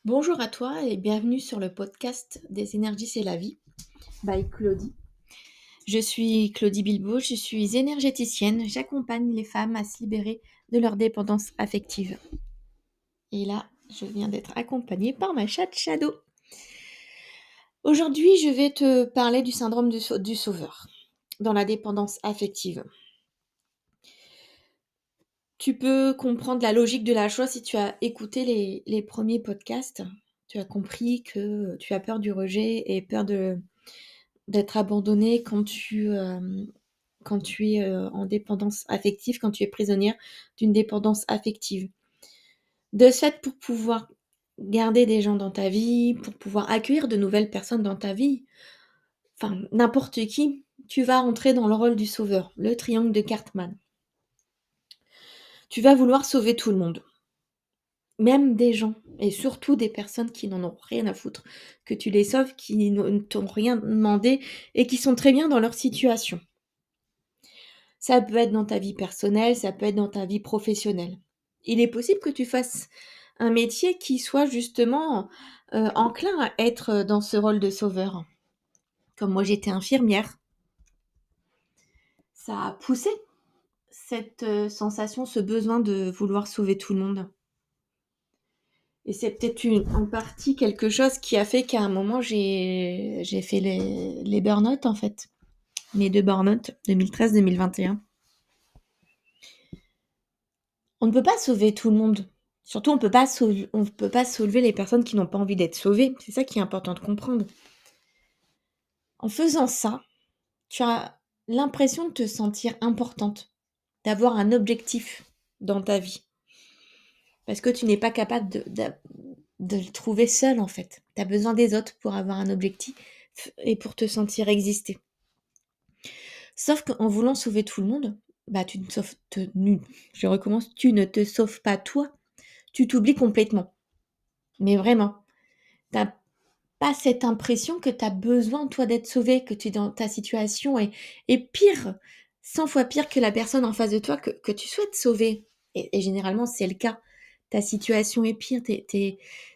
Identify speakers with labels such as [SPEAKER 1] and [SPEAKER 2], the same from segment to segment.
[SPEAKER 1] Bonjour à toi et bienvenue sur le podcast des énergies, c'est la vie, by Claudie. Je suis Claudie Bilbao, je suis énergéticienne, j'accompagne les femmes à se libérer de leur dépendance affective. Et là, je viens d'être accompagnée par ma chatte Shadow. Aujourd'hui, je vais te parler du syndrome du sauveur dans la dépendance affective. Tu peux comprendre la logique de la chose si tu as écouté les premiers podcasts. Tu as compris que tu as peur du rejet et peur d'être abandonné quand tu es en dépendance affective, quand tu es prisonnière d'une dépendance affective. De ce fait, pour pouvoir garder des gens dans ta vie, pour pouvoir accueillir de nouvelles personnes dans ta vie, enfin n'importe qui, tu vas entrer dans le rôle du sauveur, le triangle de Cartman. Tu vas vouloir sauver tout le monde, même des gens, et surtout des personnes qui n'en ont rien à foutre, que tu les sauves, qui ne t'ont rien demandé et qui sont très bien dans leur situation. Ça peut être dans ta vie personnelle, ça peut être dans ta vie professionnelle. Il est possible que tu fasses un métier qui soit justement enclin à être dans ce rôle de sauveur. Comme moi, j'étais infirmière. Ça a poussé cette sensation, ce besoin de vouloir sauver tout le monde. Et c'est peut-être en partie quelque chose qui a fait qu'à un moment, j'ai fait les burn-out, en fait. Mes 2 burn-out, 2013-2021. On ne peut pas sauver tout le monde. Surtout, on ne peut pas soulever les personnes qui n'ont pas envie d'être sauvées. C'est ça qui est important de comprendre. En faisant ça, tu as l'impression de te sentir importante, d'avoir un objectif dans ta vie. Parce que tu n'es pas capable de le trouver seul, en fait. Tu as besoin des autres pour avoir un objectif et pour te sentir exister. Sauf qu'en voulant sauver tout le monde, bah tu ne sauves je recommence, tu ne te sauves pas toi, tu t'oublies complètement. Mais vraiment, t'as pas cette impression que tu as besoin, toi, d'être sauvé, que tu es dans ta situation est pire, 100 fois pire que la personne en face de toi que tu souhaites sauver. Et généralement, c'est le cas. Ta situation est pire,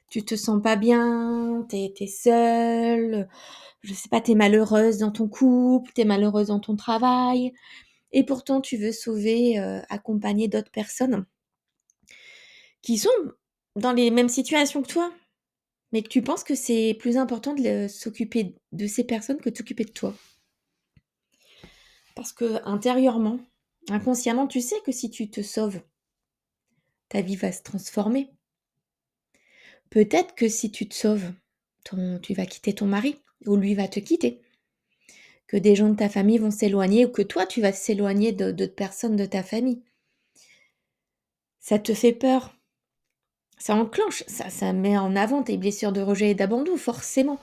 [SPEAKER 1] tu te sens pas bien, t'es seule, je sais pas, t'es malheureuse dans ton couple, t'es malheureuse dans ton travail, et pourtant tu veux sauver, accompagner d'autres personnes qui sont dans les mêmes situations que toi. Mais que tu penses que c'est plus important de s'occuper de ces personnes que de t'occuper de toi. Parce que intérieurement, inconsciemment, tu sais que si tu te sauves, ta vie va se transformer. Peut-être que si tu te sauves, tu vas quitter ton mari ou lui va te quitter. Que des gens de ta famille vont s'éloigner ou que toi, tu vas s'éloigner d'autres personnes de ta famille. Ça te fait peur. Ça enclenche, ça met en avant tes blessures de rejet et d'abandon, forcément.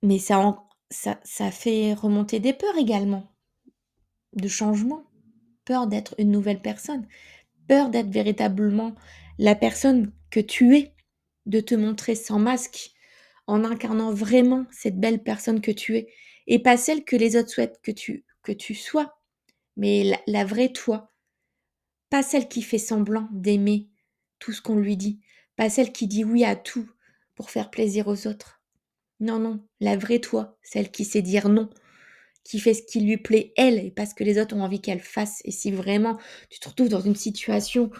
[SPEAKER 1] Mais ça fait remonter des peurs également, de changement. Peur d'être une nouvelle personne, peur d'être véritablement la personne que tu es, de te montrer sans masque, en incarnant vraiment cette belle personne que tu es, et pas celle que les autres souhaitent que tu sois, mais la vraie toi, pas celle qui fait semblant d'aimer tout ce qu'on lui dit, pas celle qui dit oui à tout pour faire plaisir aux autres. Non, non, la vraie toi, celle qui sait dire non, qui fait ce qui lui plaît elle et pas ce que les autres ont envie qu'elle fasse. Et si vraiment tu te retrouves dans une situation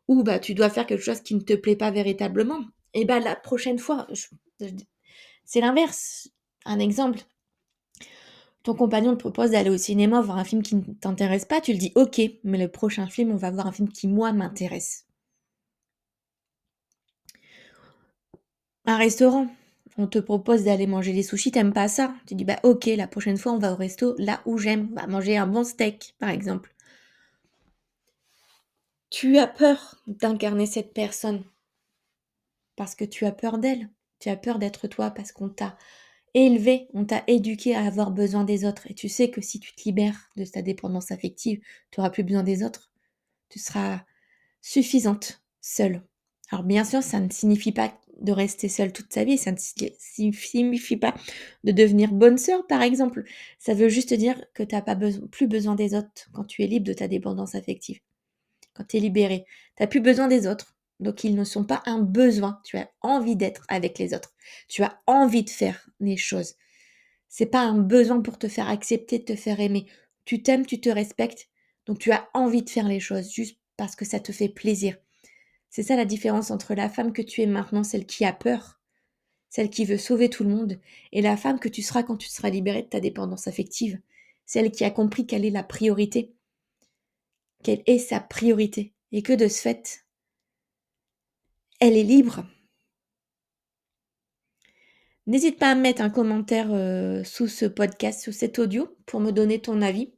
[SPEAKER 1] où bah, tu dois faire quelque chose qui ne te plaît pas véritablement, et bah la prochaine fois, c'est l'inverse. Un exemple, ton compagnon te propose d'aller au cinéma voir un film qui ne t'intéresse pas, tu le dis ok, mais le prochain film, on va voir un film qui, moi, m'intéresse. Un restaurant, on te propose d'aller manger des sushis, t'aimes pas ça. Tu dis bah ok, la prochaine fois, on va au resto là où j'aime, on va manger un bon steak, par exemple. Tu as peur d'incarner cette personne parce que tu as peur d'elle. Tu as peur d'être toi parce qu'on t'a élevé, on t'a éduqué à avoir besoin des autres. Et tu sais que si tu te libères de ta dépendance affective, tu n'auras plus besoin des autres. Tu seras suffisante, seule. Alors bien sûr, ça ne signifie pas de rester seule toute sa vie, ça ne signifie pas de devenir bonne sœur, par exemple. Ça veut juste dire que tu n'as plus besoin des autres quand tu es libre de ta dépendance affective. Quand tu es libéré, tu n'as plus besoin des autres. Donc, ils ne sont pas un besoin. Tu as envie d'être avec les autres. Tu as envie de faire les choses. C'est pas un besoin pour te faire accepter, de te faire aimer. Tu t'aimes, tu te respectes. Donc, tu as envie de faire les choses juste parce que ça te fait plaisir. C'est ça la différence entre la femme que tu es maintenant, celle qui a peur, celle qui veut sauver tout le monde, et la femme que tu seras quand tu seras libérée de ta dépendance affective, celle qui a compris quelle est la priorité, quelle est sa priorité, et que de ce fait, elle est libre. N'hésite pas à mettre un commentaire sous ce podcast, sous cet audio, pour me donner ton avis,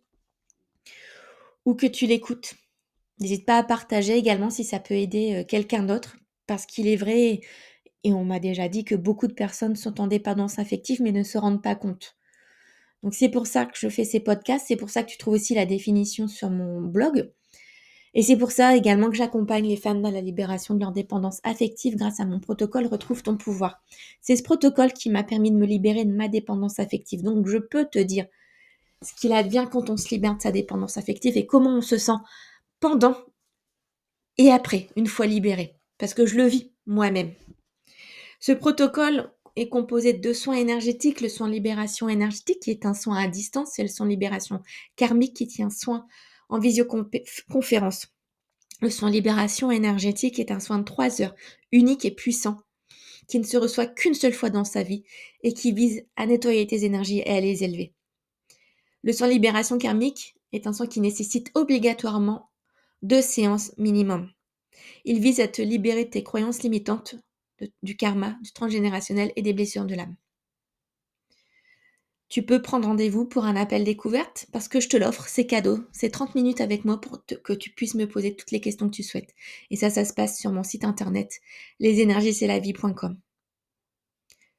[SPEAKER 1] ou que tu l'écoutes. N'hésite pas à partager également si ça peut aider quelqu'un d'autre, parce qu'il est vrai, et on m'a déjà dit que beaucoup de personnes sont en dépendance affective mais ne se rendent pas compte. Donc c'est pour ça que je fais ces podcasts, c'est pour ça que tu trouves aussi la définition sur mon blog. Et c'est pour ça également que j'accompagne les femmes dans la libération de leur dépendance affective grâce à mon protocole Retrouve ton pouvoir. C'est ce protocole qui m'a permis de me libérer de ma dépendance affective. Donc je peux te dire ce qu'il advient quand on se libère de sa dépendance affective et comment on se sent pendant et après, une fois libéré. Parce que je le vis moi-même. Ce protocole est composé de 2 soins énergétiques, le soin libération énergétique qui est un soin à distance et le soin libération karmique qui est un soin en visioconférence. Le soin libération énergétique est un soin de 3 heures, unique et puissant, qui ne se reçoit qu'une seule fois dans sa vie et qui vise à nettoyer tes énergies et à les élever. Le soin libération karmique est un soin qui nécessite obligatoirement 2 séances minimum. Il vise à te libérer de tes croyances limitantes, du karma, du transgénérationnel et des blessures de l'âme. Tu peux prendre rendez-vous pour un appel découverte parce que je te l'offre, c'est cadeau. C'est 30 minutes avec moi pour que tu puisses me poser toutes les questions que tu souhaites. Et ça se passe sur mon site internet lesenergiescestlavie.com.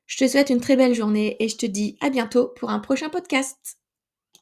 [SPEAKER 1] Je te souhaite une très belle journée et je te dis à bientôt pour un prochain podcast.